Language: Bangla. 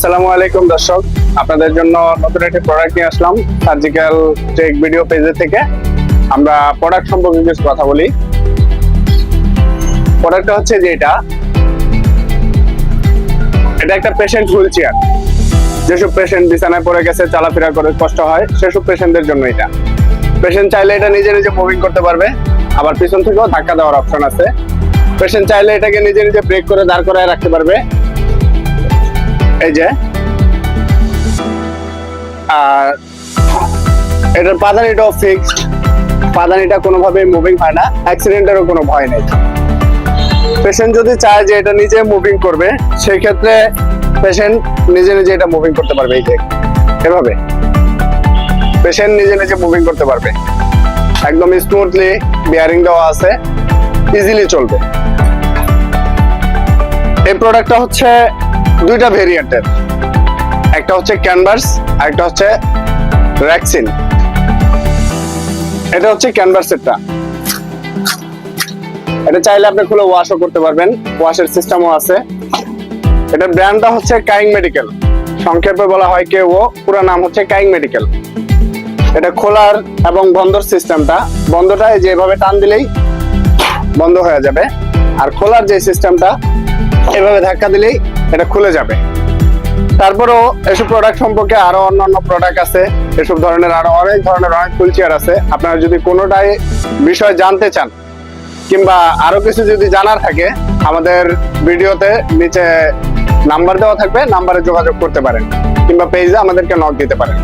আসসালামু আলাইকুম দর্শক, আপনাদের জন্য নতুন একটি প্রোডাক্ট নিয়ে আসলাম সার্জিক্যাল টেক ভিডিও পেজের থেকে। আমরা প্রোডাক্ট সম্পর্কে কিছু কথা বলি। প্রোডাক্টটা হচ্ছে যে এটা একটা পেশেন্ট হুইল চেয়ার। যেসব পেশেন্ট বিছানায় পড়ে গেছে, চলাফেরা করে কষ্ট হয়, সেসব পেশেন্টদের জন্য এটা। পেশেন্ট চাইলে এটা নিজে নিজে মুভিং করতে পারবে, আবার পিছন থেকেও ধাক্কা দেওয়ার অপশন আছে। পেশেন্ট চাইলে এটাকে নিজে নিজে ব্রেক করে দাঁড় করায় রাখতে পারবে, এই যে। আর এটার পাদানিটাও ফিক্সড, পাদানিটা কোনোভাবে মুভিং হয় না, অ্যাক্সিডেন্টেরও কোনো ভয় নেই। পেশেন্ট যদি চায় যে এটা নিজে মুভিং করবে, সেই ক্ষেত্রে পেশেন্ট নিজে নিজে এটা মুভিং করতে পারবে, এই যে এভাবে পেশেন্ট নিজে নিজে মুভিং করতে পারবে, একদম স্মুথলি। বিয়ারিং দেওয়া আছে, ইজিলি চলবে। এই প্রোডাক্টটা হচ্ছে দুইটা ভেরিয়েন্টের, একটা হচ্ছে ক্যানভাস আর একটা হচ্ছে রেক্সিন। এটা হচ্ছে ক্যানভাসেরটা। এটা চাইলে আপনি খুলে ওয়াশও করতে পারবেন, ওয়াশের সিস্টেমও আছে। এটার ব্র্যান্ডটা হচ্ছে কাইং মেডিকেল, সংক্ষেপে বলা হয় কেও, পুরো নাম হচ্ছে কাইং মেডিকেল। এটা খোলার এবং বন্ধর সিস্টেমটা, বন্ধটা যেভাবে টান দিলেই বন্ধ হয়ে যাবে, আর খোলার যে সিস্টেমটা এভাবে ধাক্কা দিলেই এটা খুলে যাবে। তারপরেও এসব প্রোডাক্ট সম্পর্কে আরো অন্যান্য প্রোডাক্ট আছে, এসব ধরনের আরো অনেক ধরনের অনেক হুইল চেয়ার আছে। আপনারা যদি কোনোটাই বিষয় জানতে চান কিংবা আরো কিছু যদি জানার থাকে, আমাদের ভিডিওতে নিচে নাম্বার দেওয়া থাকবে, নাম্বারে যোগাযোগ করতে পারেন কিংবা পেজে আমাদেরকে নক দিতে পারেন।